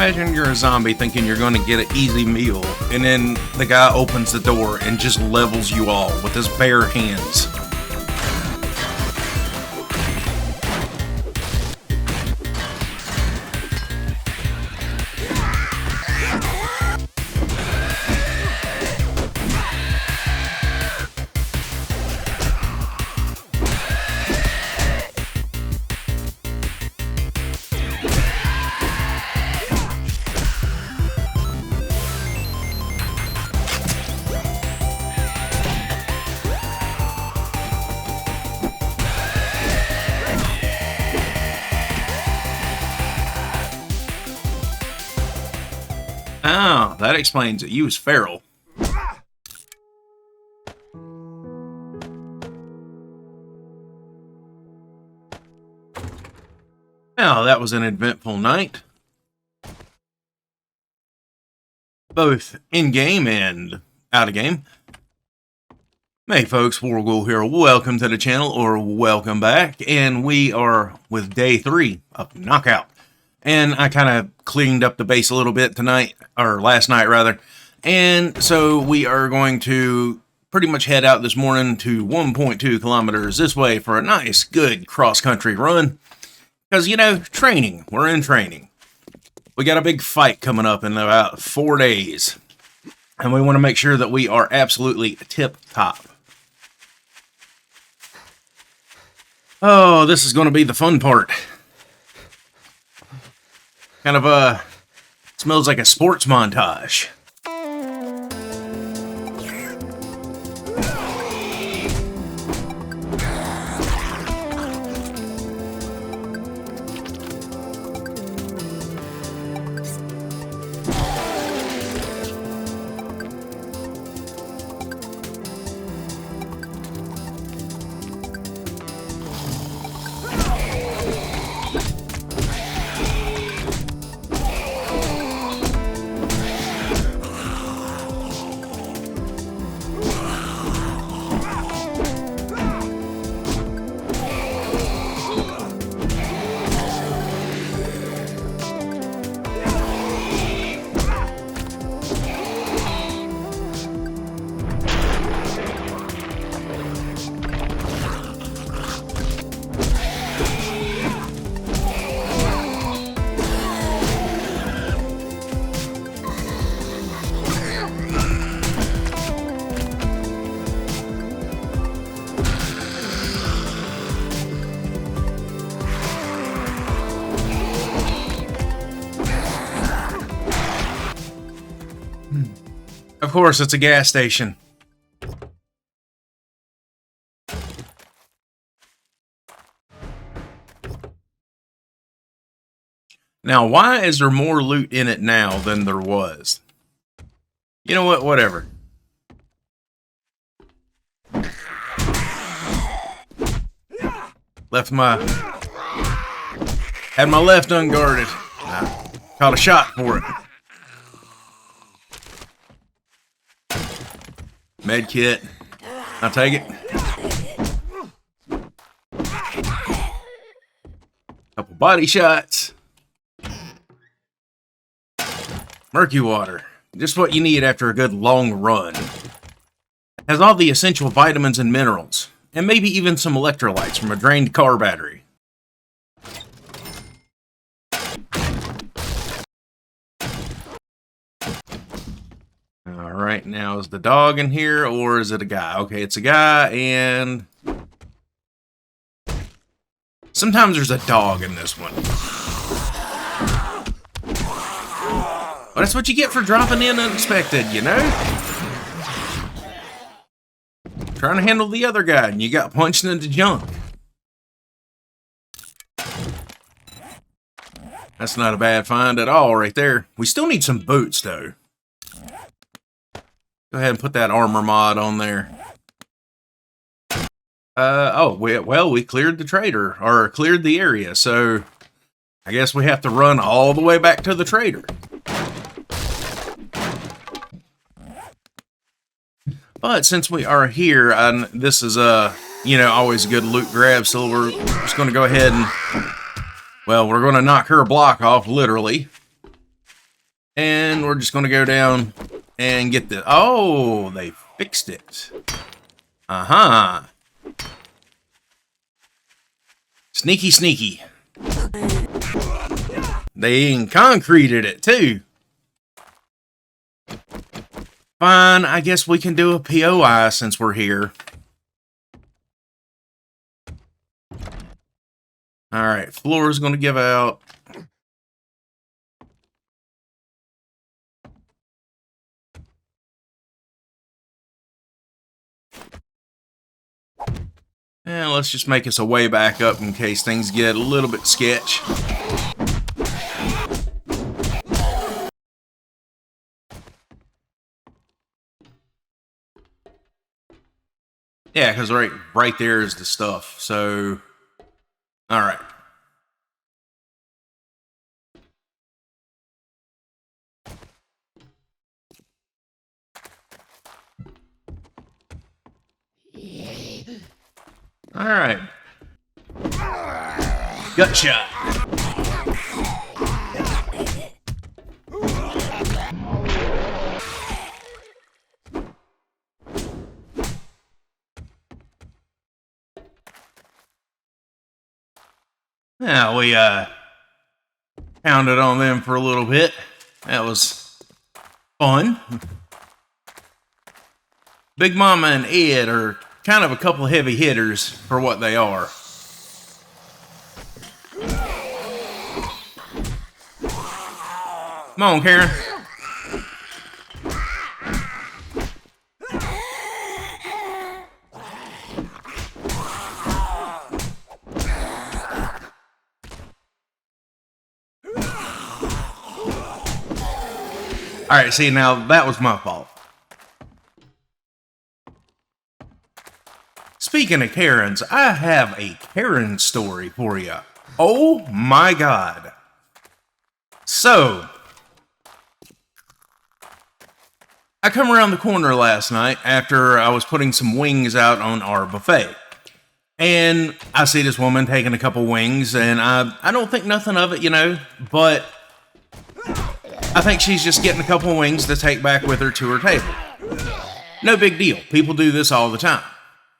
Imagine you're a zombie thinking you're going to get an easy meal, and then the guy opens the door and just levels you all with his bare hands. Oh, that explains it. You was feral. Now, that was an eventful night. Both in-game and out-of-game. Hey folks, TheWargoulGamer here. Welcome to the channel, or welcome back. And we are with day 3 of Knockout. And I kind of cleaned up the base a little bit tonight, or last night rather. And so we are going to pretty much head out this morning to 1.2 kilometers this way for a nice, good cross-country run. Because, you know, training. We're in training. We got a big fight coming up in about 4 days. And we want to make sure that we are absolutely tip-top. Oh, this is going to be the fun part. Kind of, smells like a sports montage. Of course, it's a gas station. Now, why is there more loot in it now than there was? You know what? Whatever. Had my left unguarded. I caught a shot for it. Med kit. I'll take it. Couple body shots. Murky water. Just what you need after a good long run. Has all the essential vitamins and minerals. And maybe even some electrolytes from a drained car battery. Alright, now is the dog in here, or is it a guy? Okay, it's a guy, and sometimes there's a dog in this one. Well, that's what you get for dropping in unexpected, you know? Trying to handle the other guy, and you got punched into junk. That's not a bad find at all right there. We still need some boots, though. Go ahead and put that armor mod on there. We cleared the trader, or cleared the area, so I guess we have to run all the way back to the trader. But since we are here, and this is always a good loot grab, so we're just going to go ahead and, well, we're going to knock her block off, literally. And we're just going to go down and get the... Oh, they fixed it. Uh-huh. Sneaky, sneaky. They concreted it, too. Fine, I guess we can do a POI since we're here. Alright, floor is going to give out. And let's just make us a way back up in case things get a little bit sketch. Yeah, because right there is the stuff. So, all right. All right. Gut shot. Yeah, we pounded on them for a little bit. That was fun. Big Mama and Ed are kind of a couple heavy hitters for what they are. Come on, Karen. Alright, see, now that was my fault. Speaking of Karens, I have a Karen story for you. Oh my god. So, I come around the corner last night after I was putting some wings out on our buffet. And I see this woman taking a couple wings, and I don't think nothing of it, you know, but I think she's just getting a couple wings to take back with her to her table. No big deal. People do this all the time.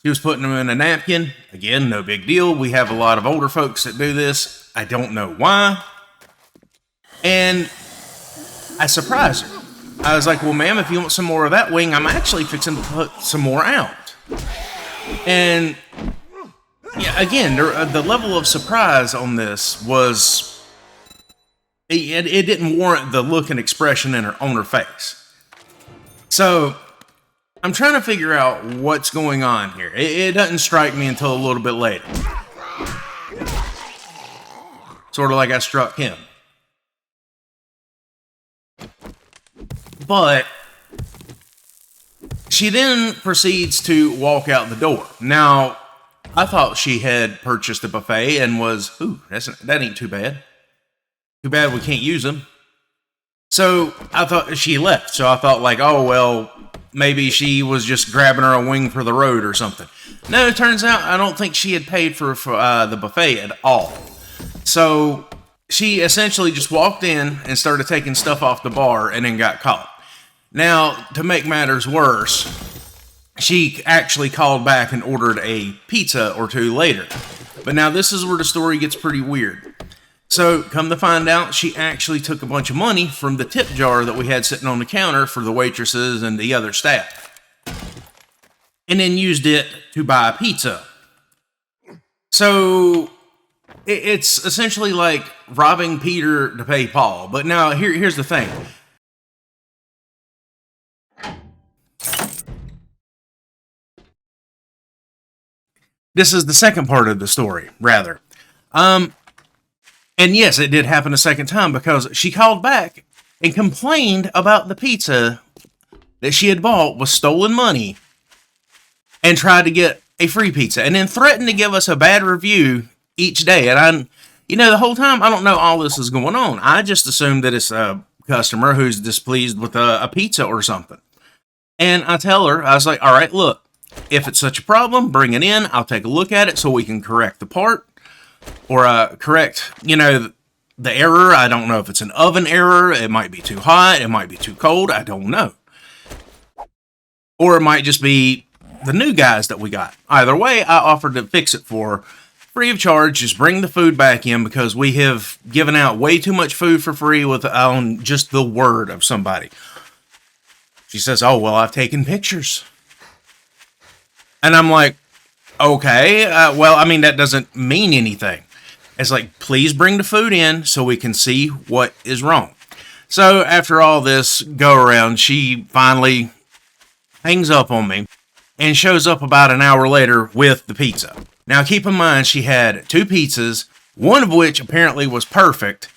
She was putting them in a napkin. Again, no big deal. We have a lot of older folks that do this. I don't know why. And I surprised her. I was like, well, ma'am, if you want some more of that wing, I'm actually fixing to put some more out. And yeah, again, the level of surprise on this was... It didn't warrant the look and expression on her face. So, I'm trying to figure out what's going on here. It doesn't strike me until a little bit later. Sort of like I struck him. But, she then proceeds to walk out the door. Now, I thought she had purchased a buffet and was, ooh, that ain't too bad. Too bad we can't use them. So I thought she left. So I thought like, oh, well, maybe she was just grabbing her a wing for the road or something. No, it turns out I don't think she had paid for the buffet at all. So she essentially just walked in and started taking stuff off the bar and then got caught. Now, to make matters worse, she actually called back and ordered a pizza or two later. But now this is where the story gets pretty weird. So, come to find out, she actually took a bunch of money from the tip jar that we had sitting on the counter for the waitresses and the other staff. And then used it to buy a pizza. So, it's essentially like robbing Peter to pay Paul. But now, here's the thing. This is the second part of the story, rather. And yes, it did happen a second time because she called back and complained about the pizza that she had bought was stolen money and tried to get a free pizza and then threatened to give us a bad review each day. And the whole time I don't know all this is going on. I just assumed that it's a customer who's displeased with a pizza or something. And I tell her, I was like, all right, look, if it's such a problem, bring it in. I'll take a look at it so we can correct the part. Or correct, the error. I don't know if it's an oven error. It might be too hot. It might be too cold. I don't know. Or it might just be the new guys that we got. Either way, I offered to fix it for her free of charge. Just bring the food back in because we have given out way too much food for free on just the word of somebody. She says, oh, well, I've taken pictures. And I'm like, okay, well, I mean, that doesn't mean anything. It's like, please bring the food in so we can see what is wrong. So after all this go around, she finally hangs up on me and shows up about an hour later with the pizza. Now, keep in mind, she had 2 pizzas, one of which apparently was perfect,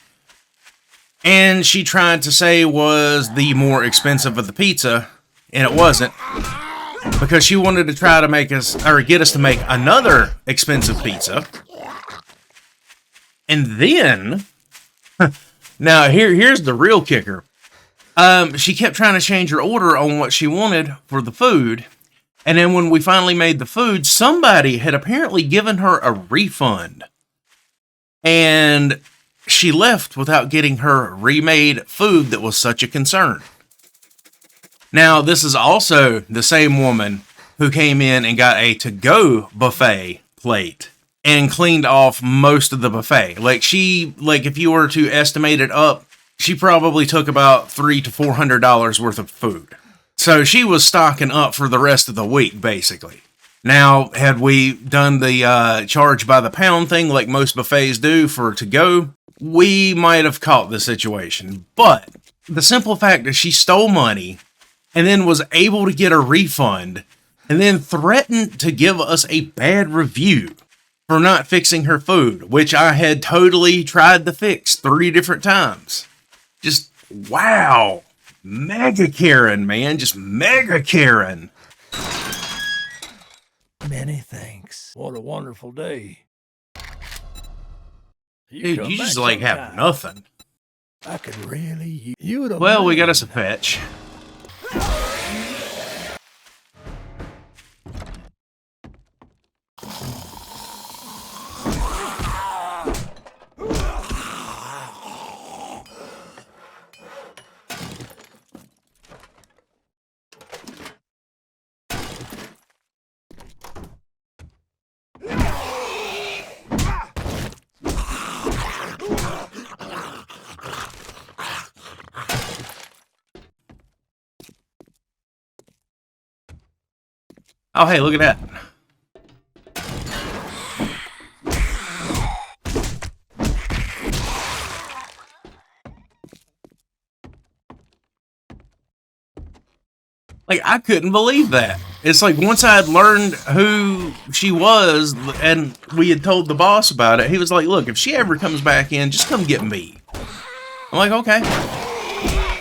and she tried to say was the more expensive of the pizza, and it wasn't, because she wanted to try to make us, or get us to make another expensive pizza. And then, now here's the real kicker. She kept trying to change her order on what she wanted for the food. And then when we finally made the food, somebody had apparently given her a refund. And she left without getting her remade food that was such a concern. Now, this is also the same woman who came in and got a to-go buffet plate and cleaned off most of the buffet. Like, if you were to estimate it up, she probably took about $300 to $400 worth of food. So she was stocking up for the rest of the week, basically. Now, had we done the charge by the pound thing like most buffets do for to-go, we might have caught the situation. But the simple fact that she stole money and then was able to get a refund and then threatened to give us a bad review for not fixing her food, which I had totally tried to fix 3 different times. Just, wow. Mega Karen, man. Just mega Karen. Many thanks. What a wonderful day. Dude, you just like have nothing. I could really use. Well, we got us a fetch. Oh, hey, look at that. Like, I couldn't believe that. It's like once I had learned who she was and we had told the boss about it, he was like, look, if she ever comes back in, just come get me. I'm like, okay.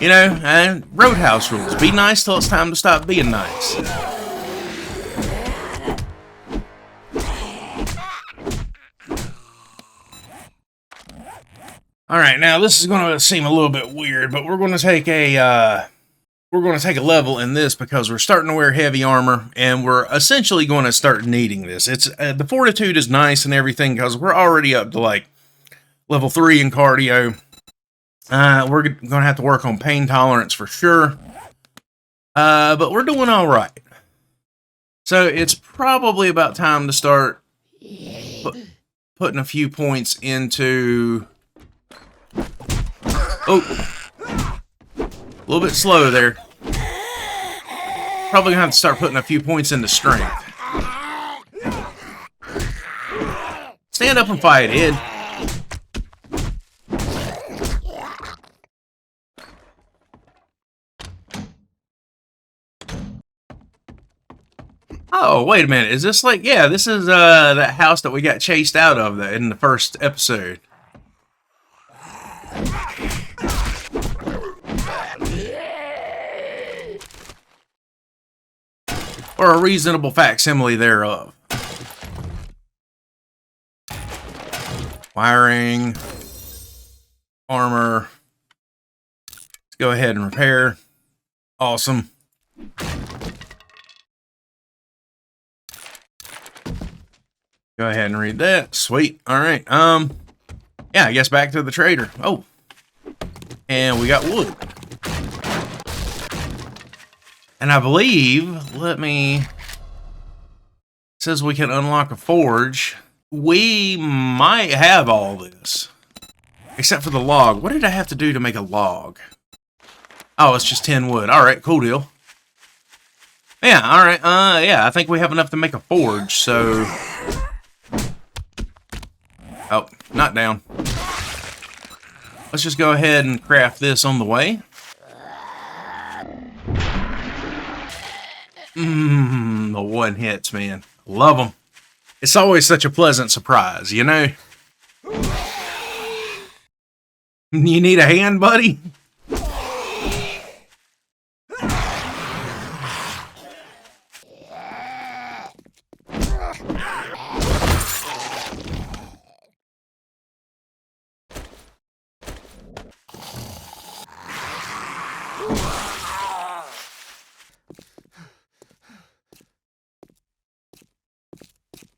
You know, and Roadhouse rules. Be nice till it's time to stop being nice. All right, now this is going to seem a little bit weird, but we're going to take a level in this because we're starting to wear heavy armor, and we're essentially going to start needing this. It's the fortitude is nice and everything because we're already up to like level 3 in cardio. We're going to have to work on pain tolerance for sure, but we're doing all right. So it's probably about time to start putting a few points into. Oh, a little bit slow there. Probably gonna have to start putting a few points into strength. Stand up and fight, Ed. Oh, wait a minute. Is this like, yeah, this is that house that we got chased out of in the first episode. Or a reasonable facsimile thereof. Wiring. Armor. Let's go ahead and repair. Awesome. Go ahead and read that. Sweet. All right. Yeah, I guess back to the trader. Oh. And we got wood. And I believe, it says we can unlock a forge. We might have all this. Except for the log. What did I have to do to make a log? Oh, it's just 10 wood. Alright, cool deal. Yeah, alright. Yeah, I think we have enough to make a forge, so... Oh, not down. Let's just go ahead and craft this on the way. The one hits, man. Love them. It's always such a pleasant surprise, you know? You need a hand, buddy?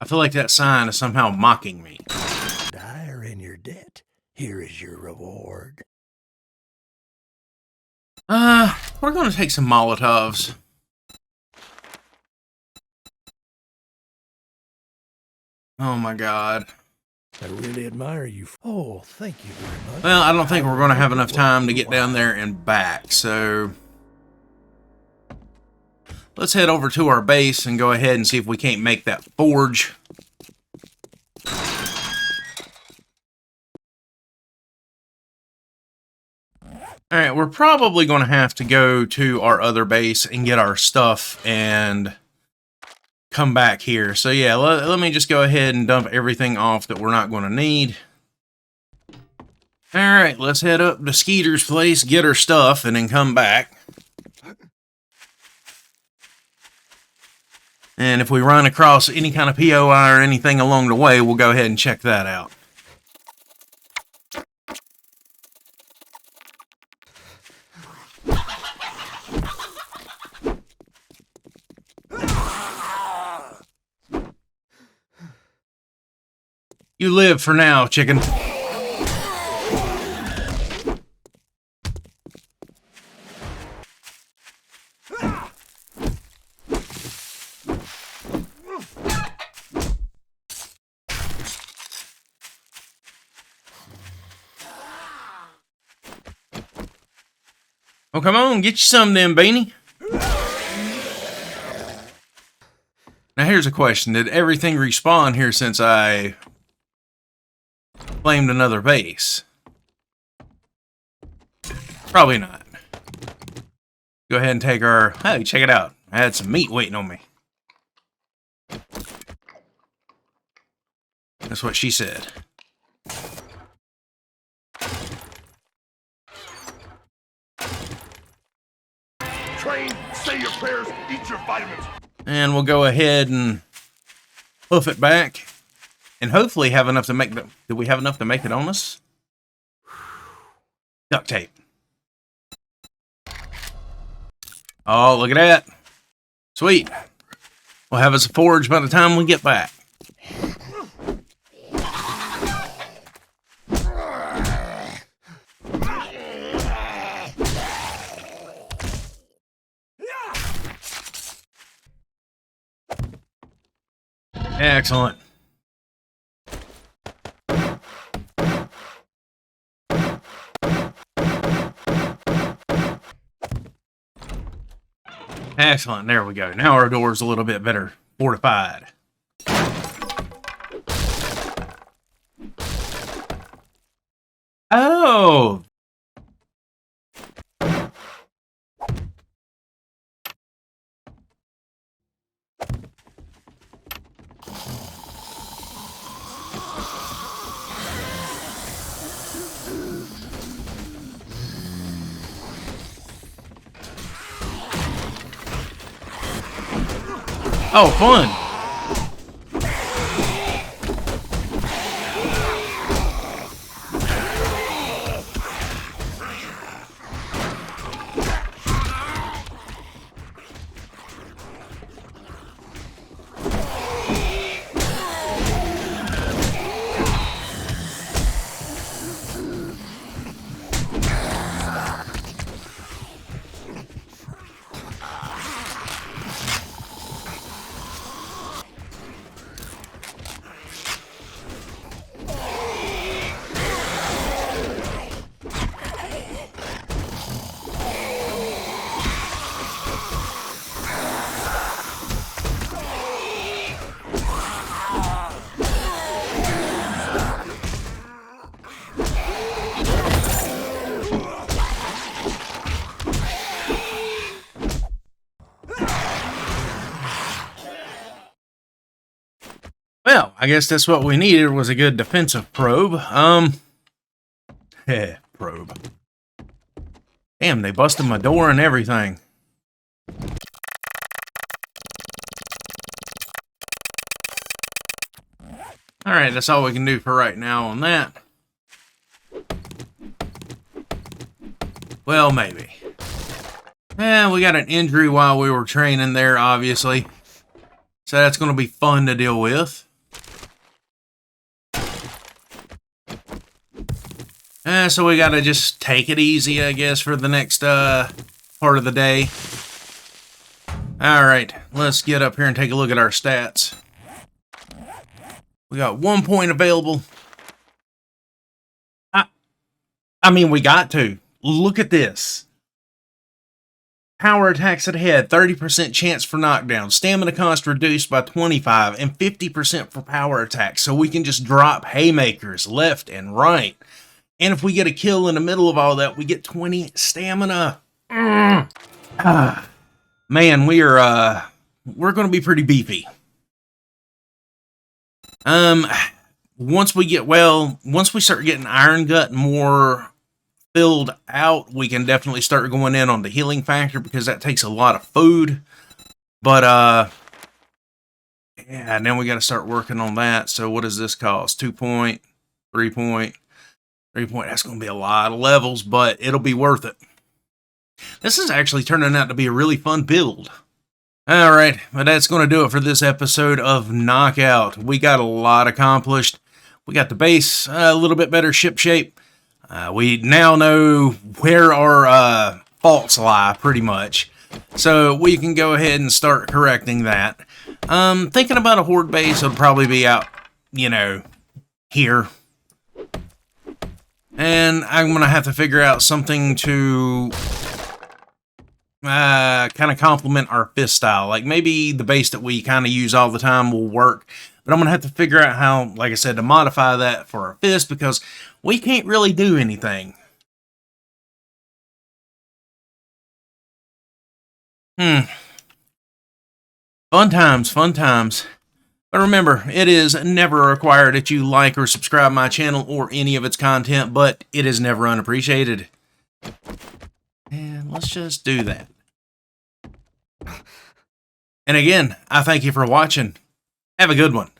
I feel like that sign is somehow mocking me. Dire in your debt. Here is your reward. We're gonna take some Molotovs. Oh my god. I really admire you. Oh, thank you very much. Well, I don't think we're gonna have enough time to get down there and back, so... Let's head over to our base and go ahead and see if we can't make that forge. Alright, we're probably going to have to go to our other base and get our stuff and come back here. So yeah, let me just go ahead and dump everything off that we're not going to need. Alright, let's head up to Skeeter's place, get her stuff, and then come back. And if we run across any kind of POI or anything along the way, we'll go ahead and check that out. You live for now, chicken. Oh, come on, get you some then, Beanie. Now here's a question. Did everything respawn here since I claimed another base? Probably not. Go ahead and take our... Hey, check it out. I had some meat waiting on me. That's what she said. Train, say your prayers, eat your vitamins. And we'll go ahead and hoof it back. And hopefully have enough to make the... Do we have enough to make it on us? Duct tape. Oh, look at that. Sweet. We'll have us a forge by the time we get back. Excellent. Excellent. There we go. Now our door's a little bit better fortified. Oh! Oh, fun! Well, I guess that's what we needed was a good defensive probe. Probe. Damn, they busted my door and everything. Alright, that's all we can do for right now on that. Well, maybe. We got an injury while we were training there, obviously. So that's going to be fun to deal with. So we got to just take it easy, I guess, for the next part of the day. Alright, let's get up here and take a look at our stats. We got 1 point available. I mean, we got to. Look at this. Power attacks at head, 30% chance for knockdown. Stamina cost reduced by 25 and 50% for power attacks. So we can just drop haymakers left and right. And if we get a kill in the middle of all that, we get 20 stamina. Man, we're going to be pretty beefy. Once we start getting Iron Gut more filled out, we can definitely start going in on the healing factor because that takes a lot of food. But yeah, now we got to start working on that. So what does this cost? 2 point, 3 point, 3 point. That's going to be a lot of levels, but it'll be worth it. This is actually turning out to be a really fun build. All right, but that's going to do it for this episode of Knockout. We got a lot accomplished. We got the base a little bit better ship shape. We now know where our faults lie, pretty much. So we can go ahead and start correcting that. Thinking about a horde base, it'll probably be out, you know, here. And I'm going to have to figure out something to kind of complement our fist style. Like maybe the base that we kind of use all the time will work. But I'm going to have to figure out how, like I said, to modify that for our fist because we can't really do anything. Fun times, fun times. But remember, it is never required that you like or subscribe my channel or any of its content, but it is never unappreciated. And let's just do that. And again, I thank you for watching. Have a good one.